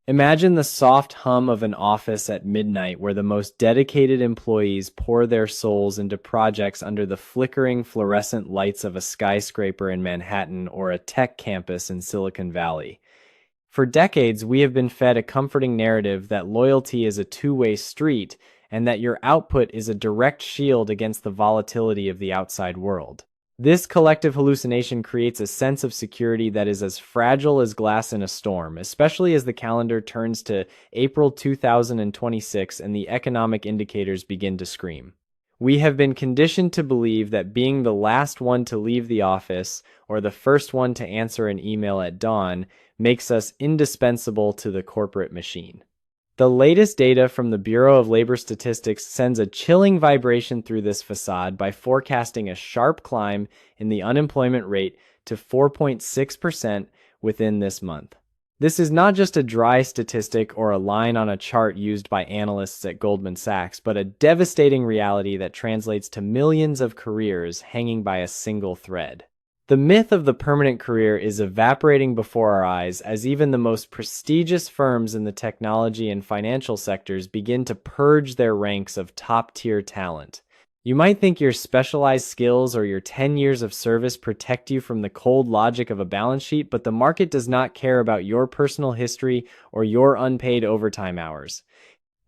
Imagine the soft hum of an office at midnight where the most dedicated employees pour their souls into projects under the flickering fluorescent lights of a skyscraper in Manhattan or a tech campus in Silicon Valley. For decades, we have been fed a comforting narrative that loyalty is a two-way street and that your output is a direct shield against the volatility of the outside world. This collective hallucination creates a sense of security that is as fragile as glass in a storm, especially as the calendar turns to April 2026 and the economic indicators begin to scream. We have been conditioned to believe that being the last one to leave the office or the first one to answer an email at dawn makes us indispensable to the corporate machine. The latest data from the Bureau of Labor Statistics sends a chilling vibration through this facade by forecasting a sharp climb in the unemployment rate to 4.6% within this month. This is not just a dry statistic or a line on a chart used by analysts at Goldman Sachs, but a devastating reality that translates to millions of careers hanging by a single thread. The myth of the permanent career is evaporating before our eyes as even the most prestigious firms in the technology and financial sectors begin to purge their ranks of top-tier talent. You might think your specialized skills or your 10 years of service protect you from the cold logic of a balance sheet, but the market does not care about your personal history or your unpaid overtime hours.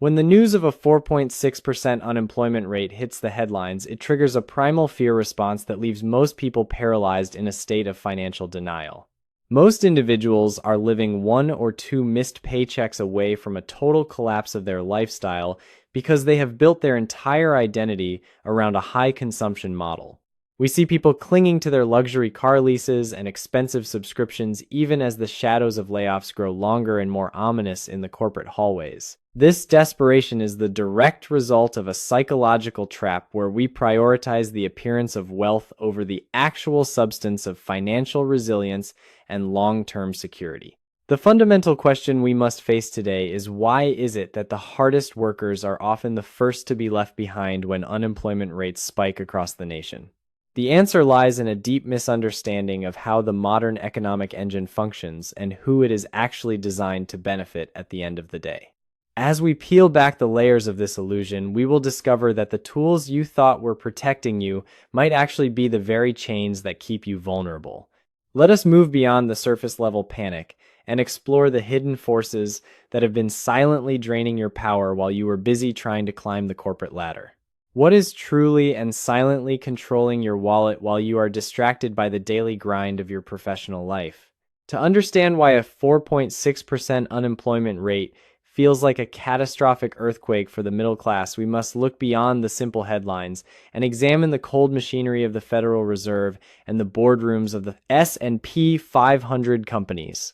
When the news of a 4.6% unemployment rate hits the headlines, it triggers a primal fear response that leaves most people paralyzed in a state of financial denial. Most individuals are living one or two missed paychecks away from a total collapse of their lifestyle because they have built their entire identity around a high consumption model. We see people clinging to their luxury car leases and expensive subscriptions even as the shadows of layoffs grow longer and more ominous in the corporate hallways. This desperation is the direct result of a psychological trap where we prioritize the appearance of wealth over the actual substance of financial resilience and long-term security. The fundamental question we must face today is why is it that the hardest workers are often the first to be left behind when unemployment rates spike across the nation? The answer lies in a deep misunderstanding of how the modern economic engine functions and who it is actually designed to benefit at the end of the day. As we peel back the layers of this illusion, we will discover that the tools you thought were protecting you might actually be the very chains that keep you vulnerable. Let us move beyond the surface level panic and explore the hidden forces that have been silently draining your power while you were busy trying to climb the corporate ladder. What is truly and silently controlling your wallet while you are distracted by the daily grind of your professional life? To understand why a 4.6% unemployment rate feels like a catastrophic earthquake for the middle class, we must look beyond the simple headlines and examine the cold machinery of the Federal Reserve and the boardrooms of the S&P 500 companies.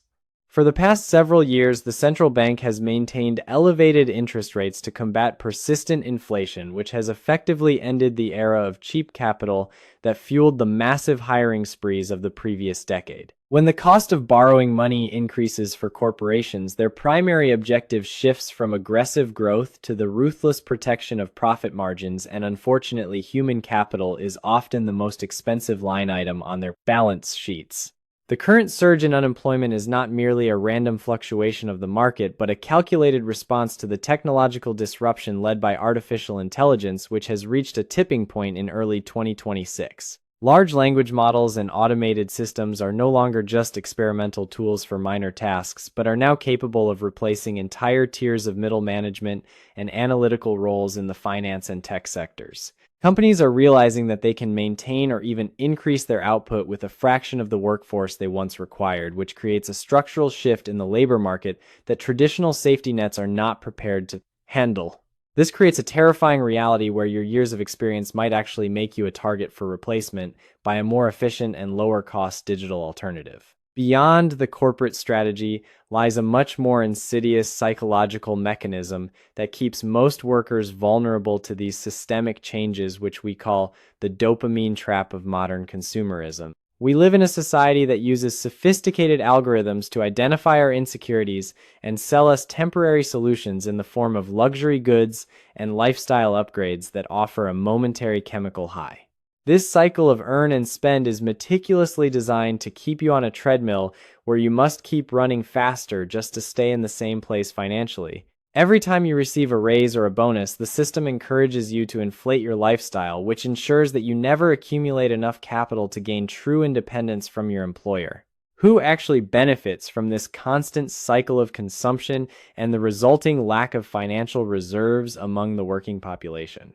For the past several years, the central bank has maintained elevated interest rates to combat persistent inflation, which has effectively ended the era of cheap capital that fueled the massive hiring sprees of the previous decade. When the cost of borrowing money increases for corporations, their primary objective shifts from aggressive growth to the ruthless protection of profit margins, and unfortunately, human capital is often the most expensive line item on their balance sheets. The current surge in unemployment is not merely a random fluctuation of the market, but a calculated response to the technological disruption led by artificial intelligence, which has reached a tipping point in early 2026. Large language models and automated systems are no longer just experimental tools for minor tasks, but are now capable of replacing entire tiers of middle management and analytical roles in the finance and tech sectors. Companies are realizing that they can maintain or even increase their output with a fraction of the workforce they once required, which creates a structural shift in the labor market that traditional safety nets are not prepared to handle. This creates a terrifying reality where your years of experience might actually make you a target for replacement by a more efficient and lower-cost digital alternative. Beyond the corporate strategy lies a much more insidious psychological mechanism that keeps most workers vulnerable to these systemic changes, which we call the dopamine trap of modern consumerism. We live in a society that uses sophisticated algorithms to identify our insecurities and sell us temporary solutions in the form of luxury goods and lifestyle upgrades that offer a momentary chemical high. This cycle of earn and spend is meticulously designed to keep you on a treadmill where you must keep running faster just to stay in the same place financially. Every time you receive a raise or a bonus, the system encourages you to inflate your lifestyle, which ensures that you never accumulate enough capital to gain true independence from your employer. Who actually benefits from this constant cycle of consumption and the resulting lack of financial reserves among the working population?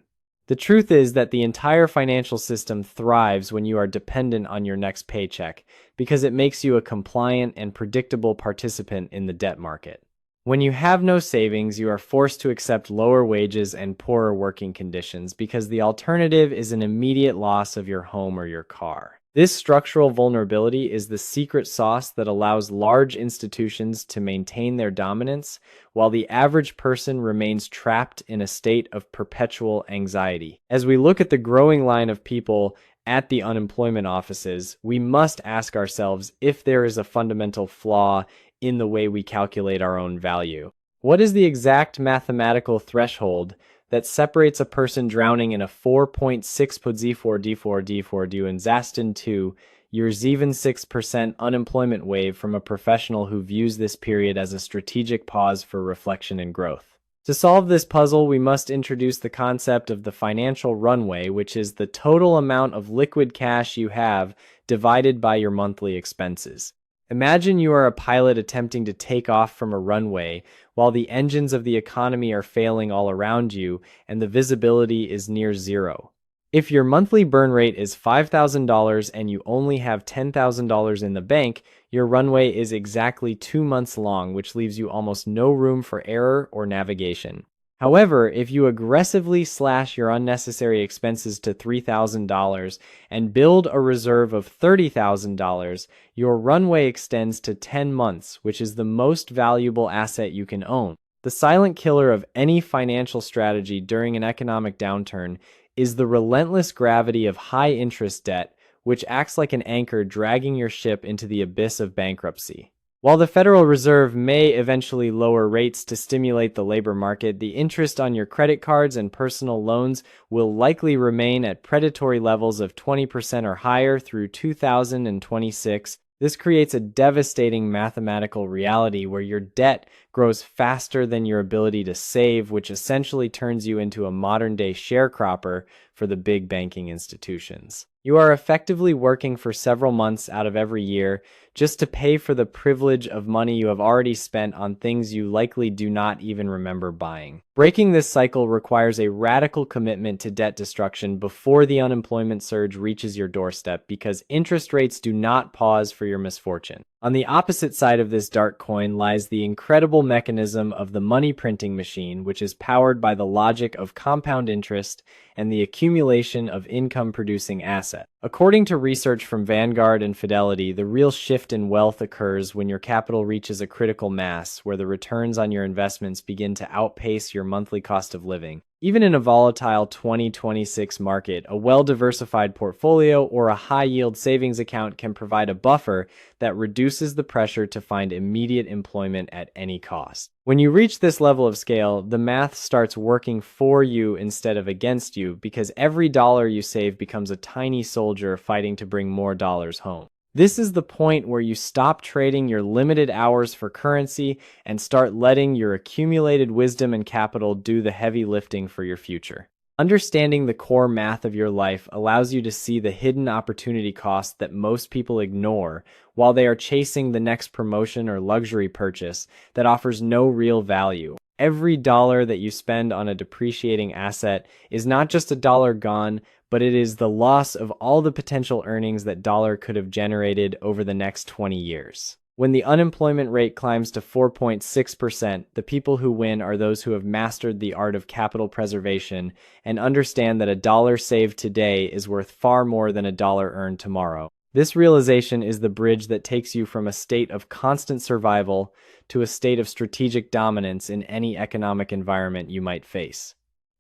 The truth is that the entire financial system thrives when you are dependent on your next paycheck because it makes you a compliant and predictable participant in the debt market. When you have no savings, you are forced to accept lower wages and poorer working conditions because the alternative is an immediate loss of your home or your car. This structural vulnerability is the secret sauce that allows large institutions to maintain their dominance, while the average person remains trapped in a state of perpetual anxiety. As we look at the growing line of people at the unemployment offices, we must ask ourselves if there is a fundamental flaw in the way we calculate our own value. What is the exact mathematical threshold that separates a person drowning in a 4.6 D4 due in Zastin 2 your 6% unemployment wave from a professional who views this period as a strategic pause for reflection and growth? To solve this puzzle, we must introduce the concept of the financial runway, which is the total amount of liquid cash you have divided by your monthly expenses. Imagine you are a pilot attempting to take off from a runway while the engines of the economy are failing all around you and the visibility is near zero. If your monthly burn rate is $5,000 and you only have $10,000 in the bank, your runway is exactly 2 months long, which leaves you almost no room for error or navigation. However, if you aggressively slash your unnecessary expenses to $3,000 and build a reserve of $30,000, your runway extends to 10 months, which is the most valuable asset you can own. The silent killer of any financial strategy during an economic downturn is the relentless gravity of high-interest debt, which acts like an anchor dragging your ship into the abyss of bankruptcy. While the Federal Reserve may eventually lower rates to stimulate the labor market, the interest on your credit cards and personal loans will likely remain at predatory levels of 20% or higher through 2026. This creates a devastating mathematical reality where your debt grows faster than your ability to save, which essentially turns you into a modern-day sharecropper for the big banking institutions. You are effectively working for several months out of every year just to pay for the privilege of money you have already spent on things you likely do not even remember buying. Breaking this cycle requires a radical commitment to debt destruction before the unemployment surge reaches your doorstep, because interest rates do not pause for your misfortune. On the opposite side of this dark coin lies the incredible mechanism of the money printing machine, which is powered by the logic of compound interest and the accumulation of income-producing assets. According to research from Vanguard and Fidelity, the real shift in wealth occurs when your capital reaches a critical mass, where the returns on your investments begin to outpace your monthly cost of living. Even in a volatile 2026 market, a well-diversified portfolio or a high-yield savings account can provide a buffer that reduces the pressure to find immediate employment at any cost. When you reach this level of scale, the math starts working for you instead of against you, because every dollar you save becomes a tiny soldier fighting to bring more dollars home. This is the point where you stop trading your limited hours for currency and start letting your accumulated wisdom and capital do the heavy lifting for your future. Understanding the core math of your life allows you to see the hidden opportunity cost that most people ignore while they are chasing the next promotion or luxury purchase that offers no real value. Every dollar that you spend on a depreciating asset is not just a dollar gone, but it is the loss of all the potential earnings that dollar could have generated over the next 20 years. When the unemployment rate climbs to 4.6%, the people who win are those who have mastered the art of capital preservation and understand that a dollar saved today is worth far more than a dollar earned tomorrow. This realization is the bridge that takes you from a state of constant survival to a state of strategic dominance in any economic environment you might face.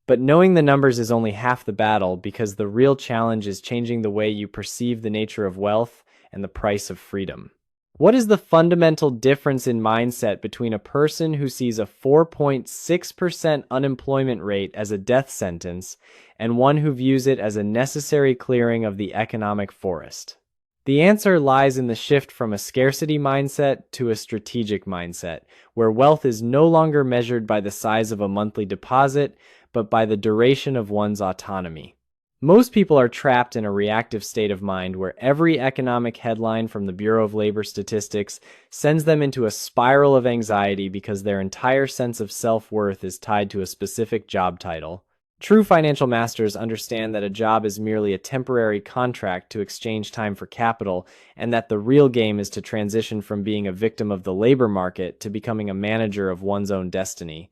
But knowing the numbers is only half the battle, because the real challenge is changing the way you perceive the nature of wealth and the price of freedom. What is the fundamental difference in mindset between a person who sees a 4.6% unemployment rate as a death sentence and one who views it as a necessary clearing of the economic forest? The answer lies in the shift from a scarcity mindset to a strategic mindset, where wealth is no longer measured by the size of a monthly deposit, but by the duration of one's autonomy. Most people are trapped in a reactive state of mind where every economic headline from the Bureau of Labor Statistics sends them into a spiral of anxiety because their entire sense of self-worth is tied to a specific job title. True financial masters understand that a job is merely a temporary contract to exchange time for capital, and that the real game is to transition from being a victim of the labor market to becoming a manager of one's own destiny.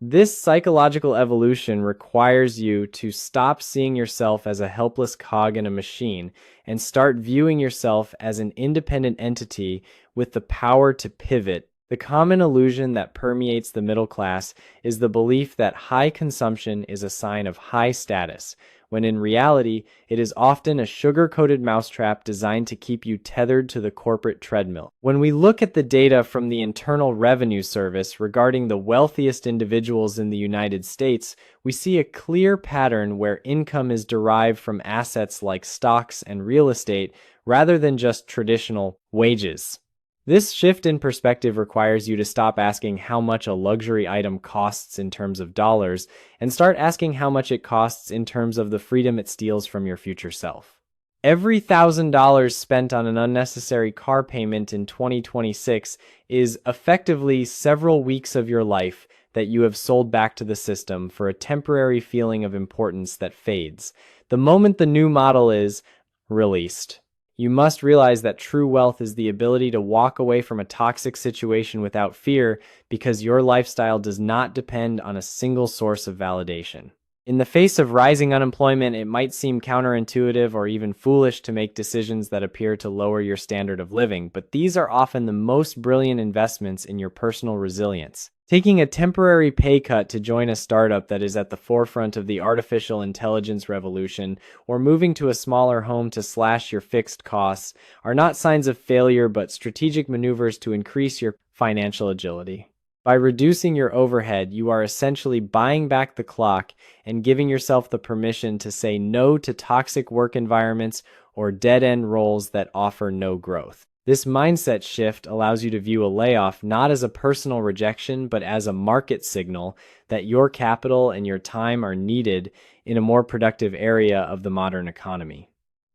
This psychological evolution requires you to stop seeing yourself as a helpless cog in a machine and start viewing yourself as an independent entity with the power to pivot. The common illusion that permeates the middle class is the belief that high consumption is a sign of high status, when in reality, it is often a sugar-coated mousetrap designed to keep you tethered to the corporate treadmill. When we look at the data from the Internal Revenue Service regarding the wealthiest individuals in the United States, we see a clear pattern where income is derived from assets like stocks and real estate rather than just traditional wages. This shift in perspective requires you to stop asking how much a luxury item costs in terms of dollars and start asking how much it costs in terms of the freedom it steals from your future self. Every $1,000 spent on an unnecessary car payment in 2026 is effectively several weeks of your life that you have sold back to the system for a temporary feeling of importance that fades the moment the new model is released. You must realize that true wealth is the ability to walk away from a toxic situation without fear because your lifestyle does not depend on a single source of validation. In the face of rising unemployment, it might seem counterintuitive or even foolish to make decisions that appear to lower your standard of living, but these are often the most brilliant investments in your personal resilience. Taking a temporary pay cut to join a startup that is at the forefront of the artificial intelligence revolution, or moving to a smaller home to slash your fixed costs, are not signs of failure but strategic maneuvers to increase your financial agility. By reducing your overhead, you are essentially buying back the clock and giving yourself the permission to say no to toxic work environments or dead-end roles that offer no growth. This mindset shift allows you to view a layoff not as a personal rejection, but as a market signal that your capital and your time are needed in a more productive area of the modern economy.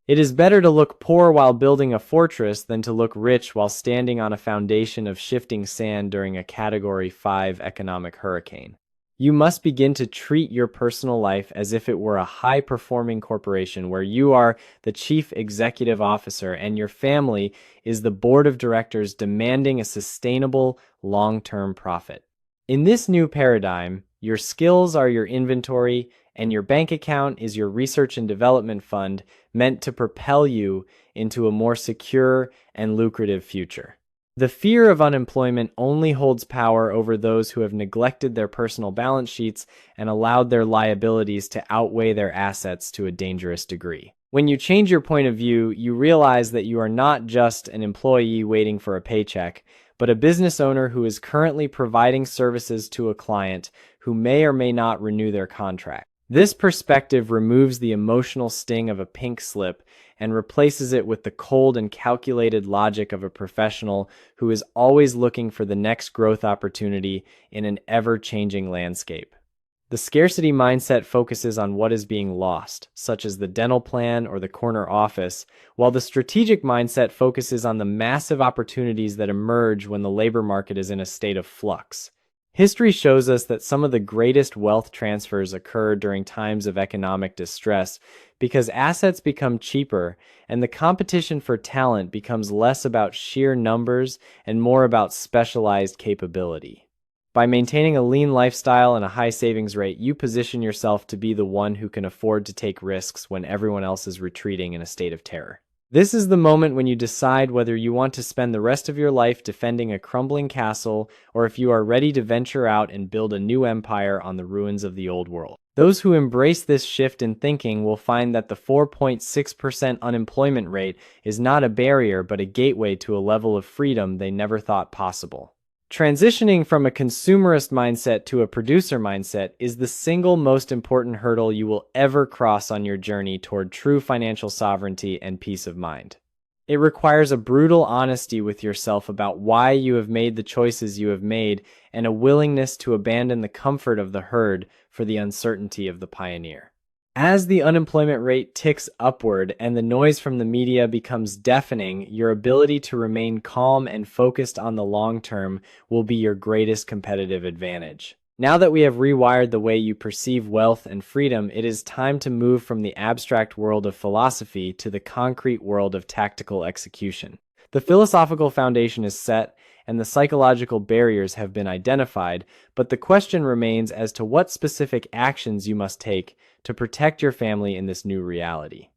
It is better to look poor while building a fortress than to look rich while standing on a foundation of shifting sand during a Category 5 economic hurricane. You must begin to treat your personal life as if it were a high-performing corporation where you are the chief executive officer and your family is the board of directors demanding a sustainable long-term profit. In this new paradigm, your skills are your inventory and your bank account is your research and development fund meant to propel you into a more secure and lucrative future. The fear of unemployment only holds power over those who have neglected their personal balance sheets and allowed their liabilities to outweigh their assets to a dangerous degree. When you change your point of view, you realize that you are not just an employee waiting for a paycheck, but a business owner who is currently providing services to a client who may or may not renew their contract. This perspective removes the emotional sting of a pink slip and replaces it with the cold and calculated logic of a professional who is always looking for the next growth opportunity in an ever-changing landscape. The scarcity mindset focuses on what is being lost, such as the dental plan or the corner office, while the strategic mindset focuses on the massive opportunities that emerge when the labor market is in a state of flux. History shows us that some of the greatest wealth transfers occur during times of economic distress because assets become cheaper and the competition for talent becomes less about sheer numbers and more about specialized capability. By maintaining a lean lifestyle and a high savings rate, you position yourself to be the one who can afford to take risks when everyone else is retreating in a state of terror. This is the moment when you decide whether you want to spend the rest of your life defending a crumbling castle or if you are ready to venture out and build a new empire on the ruins of the old world. Those who embrace this shift in thinking will find that the 4.6% unemployment rate is not a barrier but a gateway to a level of freedom they never thought possible. Transitioning from a consumerist mindset to a producer mindset is the single most important hurdle you will ever cross on your journey toward true financial sovereignty and peace of mind. It requires a brutal honesty with yourself about why you have made the choices you have made and a willingness to abandon the comfort of the herd for the uncertainty of the pioneer. As the unemployment rate ticks upward and the noise from the media becomes deafening, your ability to remain calm and focused on the long term will be your greatest competitive advantage. Now that we have rewired the way you perceive wealth and freedom, it is time to move from the abstract world of philosophy to the concrete world of tactical execution. The philosophical foundation is set, and the psychological barriers have been identified, but the question remains as to what specific actions you must take to protect your family in this new reality.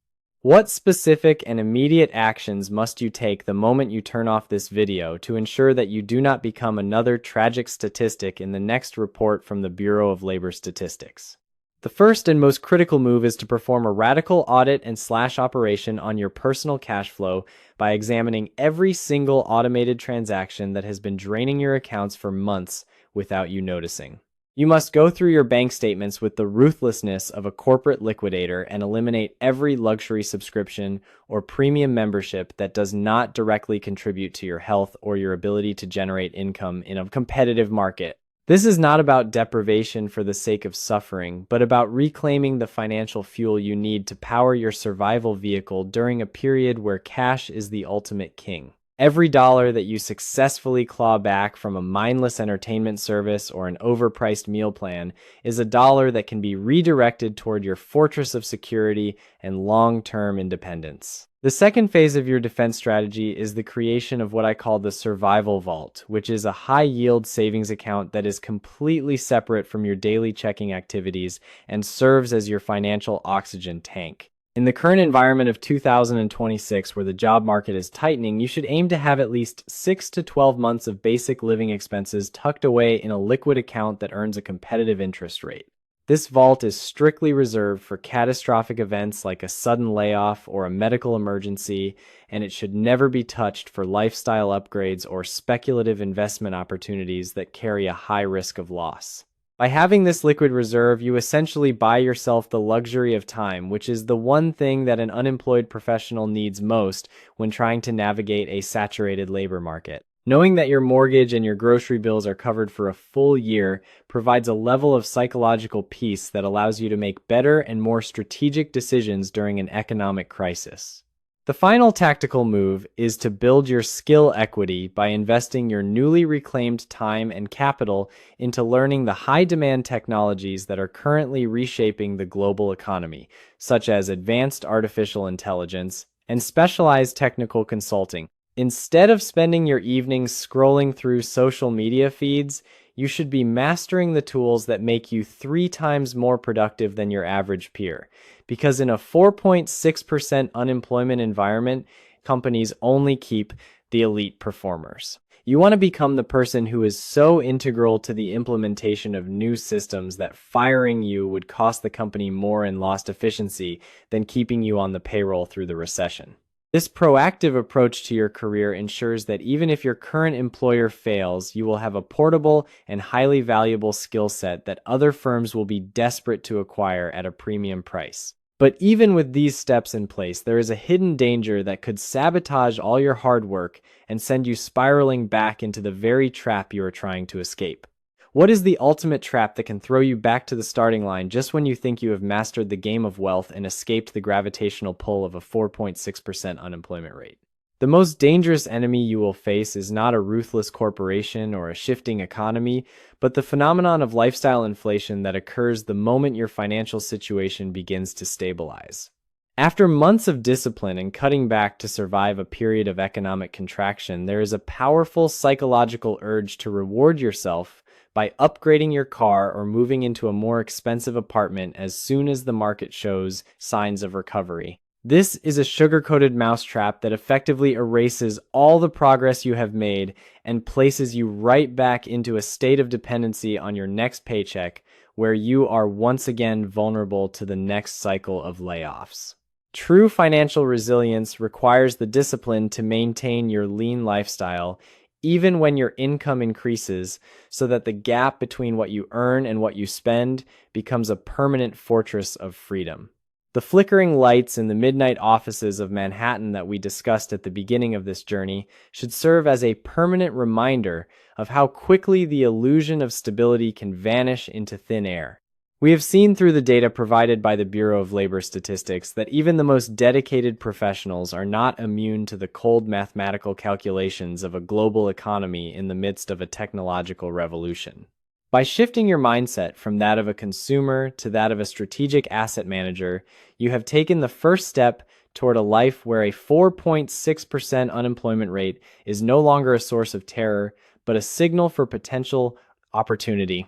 What specific and immediate actions must you take the moment you turn off this video to ensure that you do not become another tragic statistic in the next report from the Bureau of Labor Statistics? The first and most critical move is to perform a radical audit and slash operation on your personal cash flow by examining every single automated transaction that has been draining your accounts for months without you noticing. You must go through your bank statements with the ruthlessness of a corporate liquidator and eliminate every luxury subscription or premium membership that does not directly contribute to your health or your ability to generate income in a competitive market. This is not about deprivation for the sake of suffering, but about reclaiming the financial fuel you need to power your survival vehicle during a period where cash is the ultimate king. Every dollar that you successfully claw back from a mindless entertainment service or an overpriced meal plan is a dollar that can be redirected toward your fortress of security and long-term independence. The second phase of your defense strategy is the creation of what I call the survival vault, which is a high-yield savings account that is completely separate from your daily checking activities and serves as your financial oxygen tank. In the current environment of 2026, where the job market is tightening, you should aim to have at least 6 to 12 months of basic living expenses tucked away in a liquid account that earns a competitive interest rate. This vault is strictly reserved for catastrophic events like a sudden layoff or a medical emergency, and it should never be touched for lifestyle upgrades or speculative investment opportunities that carry a high risk of loss. By having this liquid reserve, you essentially buy yourself the luxury of time, which is the one thing that an unemployed professional needs most when trying to navigate a saturated labor market. Knowing that your mortgage and your grocery bills are covered for a full year provides a level of psychological peace that allows you to make better and more strategic decisions during an economic crisis. The final tactical move is to build your skill equity by investing your newly reclaimed time and capital into learning the high-demand technologies that are currently reshaping the global economy, such as advanced artificial intelligence and specialized technical consulting. Instead of spending your evenings scrolling through social media feeds, you should be mastering the tools that make you 3 times more productive than your average peer. Because in a 4.6% unemployment environment, companies only keep the elite performers. You want to become the person who is so integral to the implementation of new systems that firing you would cost the company more in lost efficiency than keeping you on the payroll through the recession. This proactive approach to your career ensures that even if your current employer fails, you will have a portable and highly valuable skill set that other firms will be desperate to acquire at a premium price. But even with these steps in place, there is a hidden danger that could sabotage all your hard work and send you spiraling back into the very trap you are trying to escape. What is the ultimate trap that can throw you back to the starting line just when you think you have mastered the game of wealth and escaped the gravitational pull of a 4.6% unemployment rate? The most dangerous enemy you will face is not a ruthless corporation or a shifting economy, but the phenomenon of lifestyle inflation that occurs the moment your financial situation begins to stabilize. After months of discipline and cutting back to survive a period of economic contraction, there is a powerful psychological urge to reward yourself by upgrading your car or moving into a more expensive apartment as soon as the market shows signs of recovery. This is a sugar-coated mousetrap that effectively erases all the progress you have made and places you right back into a state of dependency on your next paycheck, where you are once again vulnerable to the next cycle of layoffs. True financial resilience requires the discipline to maintain your lean lifestyle, even when your income increases, so that the gap between what you earn and what you spend becomes a permanent fortress of freedom. The flickering lights in the midnight offices of Manhattan that we discussed at the beginning of this journey should serve as a permanent reminder of how quickly the illusion of stability can vanish into thin air. We have seen through the data provided by the Bureau of Labor Statistics that even the most dedicated professionals are not immune to the cold mathematical calculations of a global economy in the midst of a technological revolution. By shifting your mindset from that of a consumer to that of a strategic asset manager, you have taken the first step toward a life where a 4.6% unemployment rate is no longer a source of terror, but a signal for potential opportunity.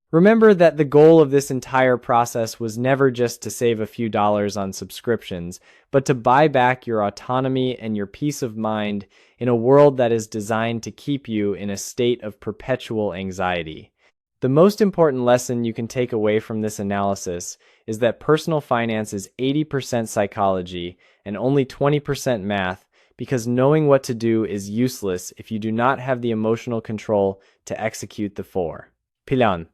Remember that the goal of this entire process was never just to save a few dollars on subscriptions, but to buy back your autonomy and your peace of mind in a world that is designed to keep you in a state of perpetual anxiety. The most important lesson you can take away from this analysis is that personal finance is 80% psychology and only 20% math, because knowing what to do is useless if you do not have the emotional control to execute the four. Pilan.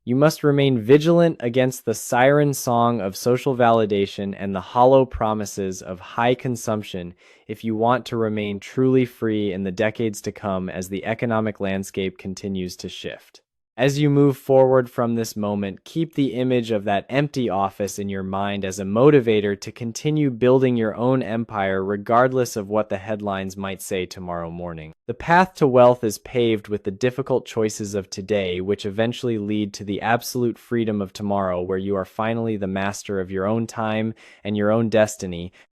You must remain vigilant against the siren song of social validation and the hollow promises of high consumption if you want to remain truly free in the decades to come as the economic landscape continues to shift. As you move forward from this moment, keep the image of that empty office in your mind as a motivator to continue building your own empire regardless of what the headlines might say tomorrow morning. The path to wealth is paved with the difficult choices of today, which eventually lead to the absolute freedom of tomorrow, where you are finally the master of your own time and your own destiny,